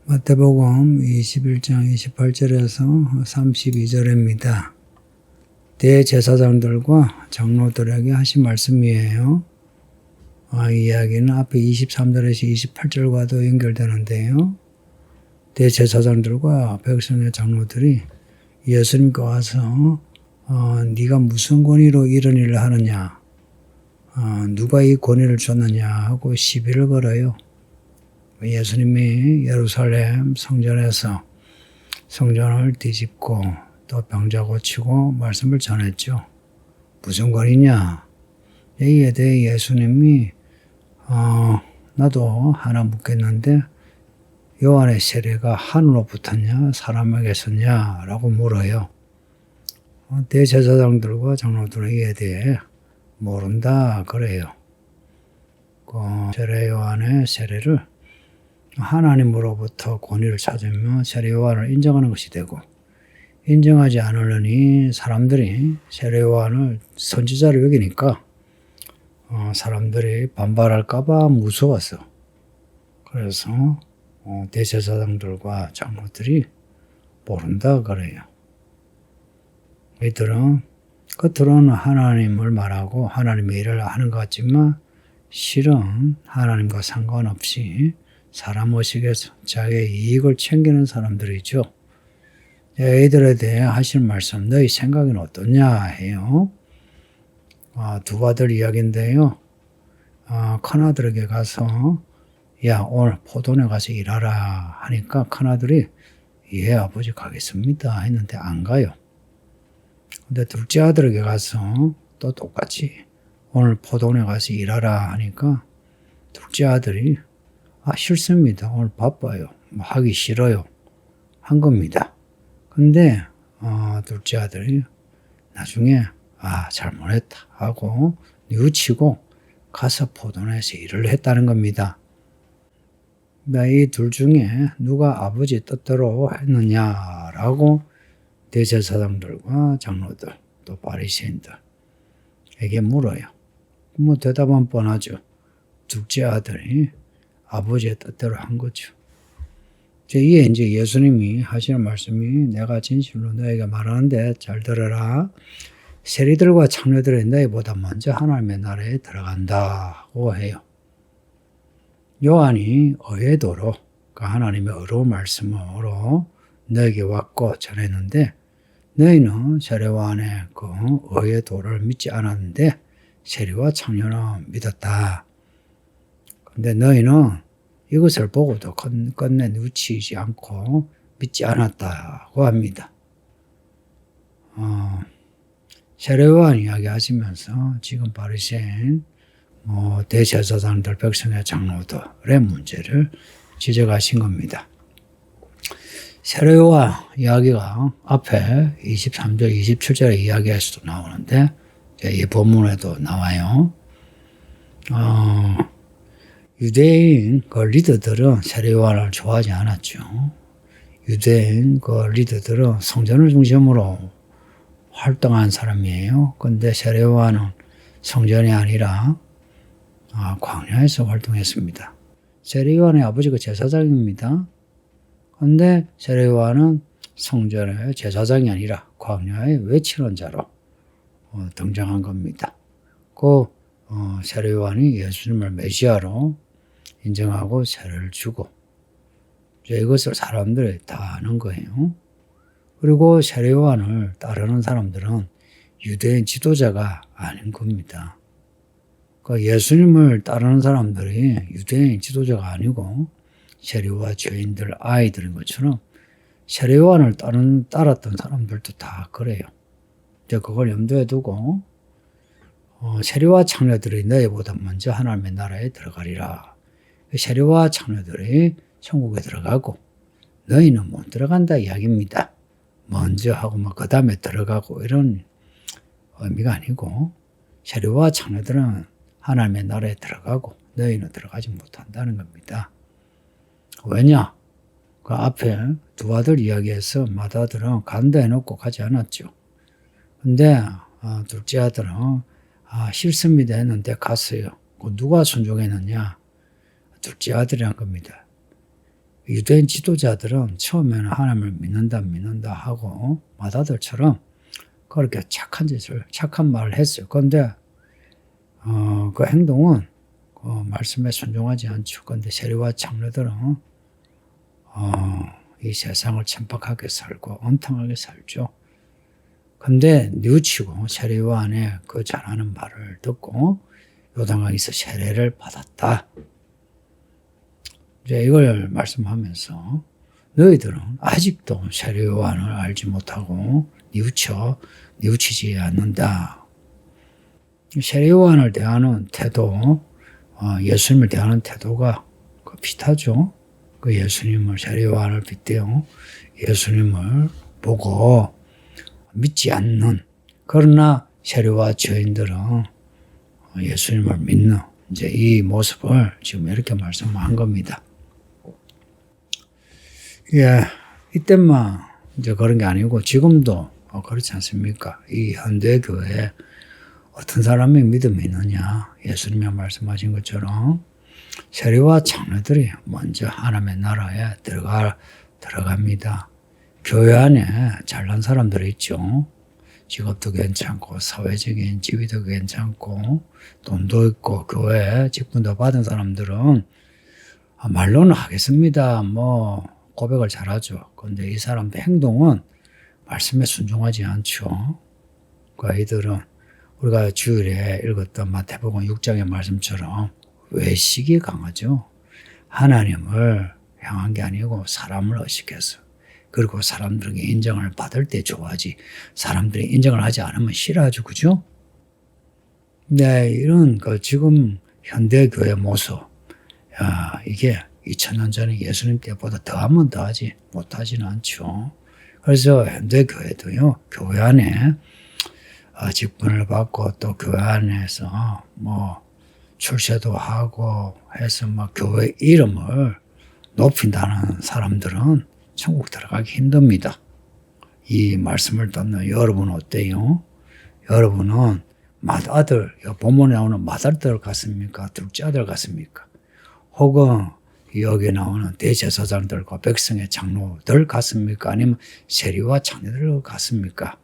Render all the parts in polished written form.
마태복음 21장 28절에서 32절입니다. 대제사장들과 장로들에게 하신 말씀이에요. 이 이야기는 앞에 23절에서 28절과도 연결되는데요. 대제사장들과 백성의 장로들이 예수님께 와서 네가 무슨 권위로 이런 일을 하느냐, 누가 이 권위를 줬느냐 하고 시비를 걸어요. 예수님이 예루살렘 성전에서 성전을 뒤집고 또 병자 고치고 말씀을 전했죠. 무슨 권위냐? 이에 대해 예수님이 나도 하나 묻겠는데 요한의 세례가 하늘로부터냐 사람에게서냐 라고 물어요. 대제사장들과 장로들은 이에 대해 모른다 그래요. 세례 요한의 세례를 하나님으로부터 권위를 찾으며 세례 요한을 인정하는 것이 되고, 인정하지 않으려니 사람들이 세례 요한을 선지자로 여기니까 사람들이 반발할까봐 무서웠어. 그래서 대제사장들과 장로들이 모른다 그래요. 이들은 겉으로는 하나님을 말하고 하나님의 일을 하는 것 같지만 실은 하나님과 상관없이 사람 의식에서 자기의 이익을 챙기는 사람들이죠. 이들에 대해 하신 말씀, 너희 생각은 어떠냐 해요. 두 아들 이야기인데요. 큰아들에게 가서 야 오늘 포도원에 가서 일하라 하니까 큰아들이 예 아버지 가겠습니다 했는데 안 가요. 근데 둘째 아들에게 가서 또 똑같이 오늘 포도원에 가서 일하라 하니까 둘째 아들이 싫습니다. 오늘 바빠요. 하기 싫어요. 한 겁니다. 근데 둘째 아들이 나중에 잘못했다 하고 뉘우치고 가서 포도원에서 일을 했다는 겁니다. 이 둘 중에 누가 아버지 뜻대로 했느냐라고 대제사장들과 장로들 또 바리새인들에게 물어요. 대답은 뻔하죠. 둘째 아들이 아버지의 뜻대로 한 거죠. 이에 이제 예수님이 하시는 말씀이 내가 진실로 너에게 말하는데 잘 들어라. 세리들과 창녀들이 너희보다 먼저 하나님의 나라에 들어간다고 해요. 요한이 의의 도로, 하나님의 의로운 말씀으로 너에게 왔고 전했는데 너희는 세례 요한의 그 의의 도를 믿지 않았는데 세리와 창녀는 믿었다. 근데 너희는 이것을 보고도 끝내 뉘우치지 않고 믿지 않았다고 합니다. 세례 요한 이야기 하시면서 지금 바리새인, 대제사장들, 백성의 장로들의 문제를 지적하신 겁니다. 세례 요한 이야기가 앞에 23절, 27절의 이야기에서도 나오는데 이 본문에도 나와요. 유대인 리더들은 세례 요한을 좋아하지 않았죠. 유대인 리더들은 성전을 중심으로 활동한 사람이에요. 근데 세례 요한은 성전이 아니라 광야에서 활동했습니다. 세례 요한의 아버지가 제사장입니다. 근데 세례 요한은 성전의 제사장이 아니라 광야의 외치는 자로 등장한 겁니다. 세례 요한이 예수님을 메시아로 인정하고 세례를 주고 이것을 사람들이 다 아는 거예요. 그리고 세례 요한을 따르는 사람들은 유대인 지도자가 아닌 겁니다. 예수님을 따르는 사람들이 유대인 지도자가 아니고 세리와 죄인들, 아이들인 것처럼 세례 요한을 따랐던 사람들도 다 그래요. 그걸 염두에 두고 세리와 창녀들이 너희보다 먼저 하나님의 나라에 들어가리라. 세리와 창녀들이 천국에 들어가고 너희는 못 들어간다 이야기입니다. 먼저 하고 그 다음에 들어가고 이런 의미가 아니고 세리와 창녀들은 하나님의 나라에 들어가고 너희는 들어가지 못한다는 겁니다. 왜냐? 그 앞에 두 아들 이야기에서 맏아들은 간다 해놓고 가지 않았죠. 근데 둘째 아들은 싫습니다 했는데 갔어요. 누가 순종했느냐? 둘째 아들이란 겁니다. 유대인 지도자들은 처음에는 하나님을 믿는다 하고 마다들처럼 그렇게 착한 말을 했어요. 그런데 그 행동은 그 말씀에 순종하지 않죠. 그런데 세리와 장로들은 이 세상을 천박하게 살고 엉뚱하게 살죠. 근데 뉘우치고 세리요한의 그 잘하는 말을 듣고 요단강에서 세례를 받았다. 이제 이걸 말씀하면서 너희들은 아직도 세례요한을 알지 못하고 뉘우치지 않는다. 세례요한을 대하는 태도, 예수님을 대하는 태도가 비슷하죠. 그 예수님을 세례요한을 빗대어 예수님을 보고 믿지 않는, 그러나 세례와 죄인들은 예수님을 믿는 이제 이 모습을 지금 이렇게 말씀한 겁니다. 예, 이때만 이제 그런 게 아니고 지금도 그렇지 않습니까? 이 현대 교회에 어떤 사람이 믿음이 있느냐? 예수님이 말씀하신 것처럼 세리와 장로들이 먼저 하나님의 나라에 들어갑니다. 교회 안에 잘난 사람들이 있죠. 직업도 괜찮고 사회적인 지위도 괜찮고 돈도 있고 교회 직분도 받은 사람들은 말로는 하겠습니다. 고백을 잘하죠. 그런데 이 사람들 행동은 말씀에 순종하지 않죠. 그 아이들은 우리가 주일에 읽었던 마태복음 6장의 말씀처럼 외식이 강하죠. 하나님을 향한 게 아니고 사람을 의식해서, 그리고 사람들에게 인정을 받을 때 좋아하지 사람들이 인정을 하지 않으면 싫어하죠. 그죠? 네, 이런 지금 현대교회 모습, 이게 2000년 전에 예수님 때보다 더하면 더하지 못하지는 않죠. 그래서 현대교회도요, 교회 안에 직분을 받고 또 교회 안에서 출세도 하고 해서 교회 이름을 높인다는 사람들은 천국 들어가기 힘듭니다. 이 말씀을 듣는 여러분은 어때요? 여러분은 맏아들, 본문에 나오는 맏아들 같습니까? 둘째 아들 같습니까? 혹은 여기 나오는 대제사장들과 백성의 장로들 같습니까? 아니면 세리와 장로들 같습니까?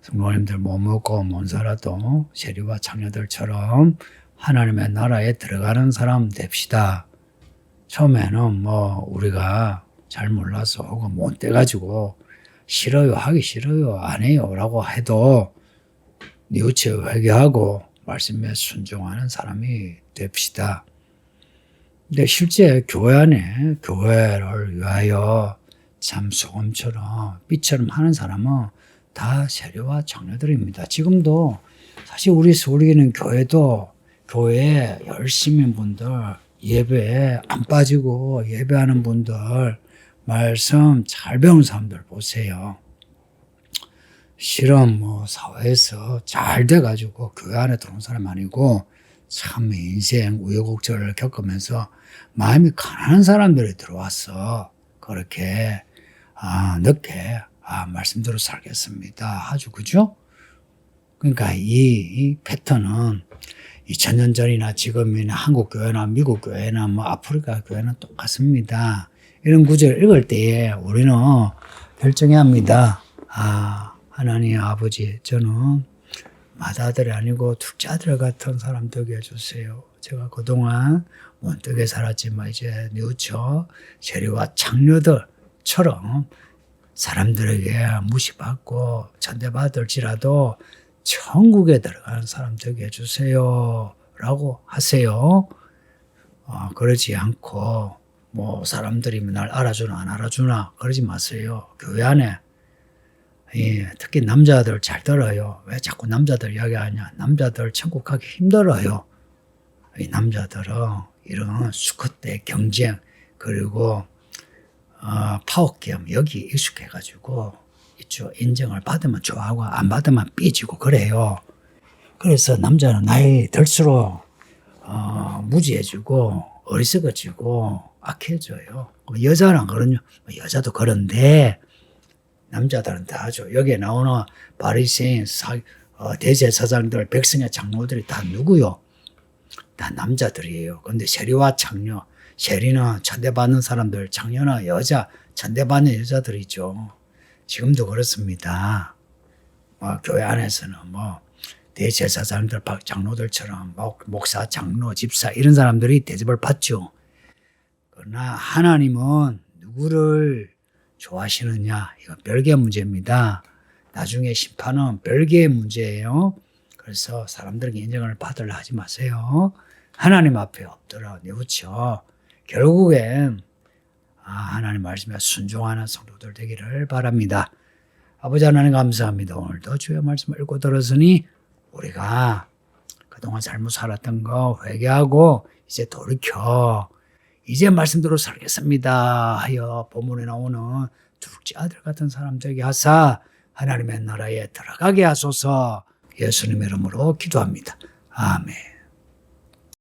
성도님들 못 먹고 못 살아도 세리와 장로들처럼 하나님의 나라에 들어가는 사람 됩시다. 처음에는 우리가 잘 몰라서 혹은 못 돼가지고 싫어요, 하기 싫어요, 안 해요 라고 해도 뉘우쳐 회개하고 말씀에 순종하는 사람이 됩시다. 근데 실제 교회 안에 교회를 위하여 참 소금처럼 빛처럼 하는 사람은 다 세리와 장로들입니다. 지금도 사실 우리는 교회도 교회에 열심히 분들, 예배에 안 빠지고 예배하는 분들, 말씀 잘 배운 사람들 보세요. 실은 사회에서 잘 돼가지고 교회 안에 들어온 사람 아니고 참 인생 우여곡절을 겪으면서 마음이 가난한 사람들이 들어와서 그렇게 늦게 말씀대로 살겠습니다 하죠. 그죠? 그러니까 이 패턴은 2000년 전이나 지금이나 한국 교회나 미국 교회나 아프리카 교회는 똑같습니다. 이런 구절을 읽을 때에 우리는 결정해야 합니다. 하나님 아버지, 저는 맏아들이 아니고 둘째 아들 같은 사람 되게 해주세요. 제가 그동안 못되게 살았지만 이제 뉘우쳐 세리와 장로들처럼 사람들에게 무시받고 천대받을지라도 천국에 들어가는 사람 되게 해주세요 라고 하세요. 그러지 않고 사람들이 날 알아주나 안 알아주나 그러지 마세요. 교회 안에 특히 남자들 잘 들어요. 왜 자꾸 남자들 이야기하냐. 남자들 천국 가기 힘들어요. 이 남자들은 이런 수컷대 경쟁 그리고 파워게임 여기 익숙해가지고 있죠. 인정을 받으면 좋아하고 안 받으면 삐지고 그래요. 그래서 남자는 나이 들수록 무지해지고 어리석어지고 악해져요. 여자는 그런요. 여자도 그런데 남자들은 다 하죠. 여기에 나오는 바리새인, 대제사장들, 백성의 장로들이 다 누구요? 다 남자들이에요. 그런데 세리와 장로, 세리나 천대받는 사람들, 장녀나 여자, 천대받는 여자들이죠. 지금도 그렇습니다. 교회 안에서는 대제사장들, 장로들처럼 목사, 장로, 집사 이런 사람들이 대접을 받죠. 그러나 하나님은 누구를 좋아하시느냐, 이건 별개의 문제입니다. 나중에 심판은 별개의 문제예요. 그래서 사람들에게 인정을 받으려 하지 마세요. 하나님 앞에 엎드려 뉘우쳐 결국엔 하나님 말씀에 순종하는 성도들 되기를 바랍니다. 아버지 하나님 감사합니다. 오늘도 주의 말씀을 읽고 들었으니 우리가 그동안 잘못 살았던 거 회개하고 이제 돌이켜 이제 말씀대로 살겠습니다 하여 본문에 나오는 둘째 아들 같은 사람 되게 하사 하나님의 나라에 들어가게 하소서. 예수님의 이름으로 기도합니다. 아멘.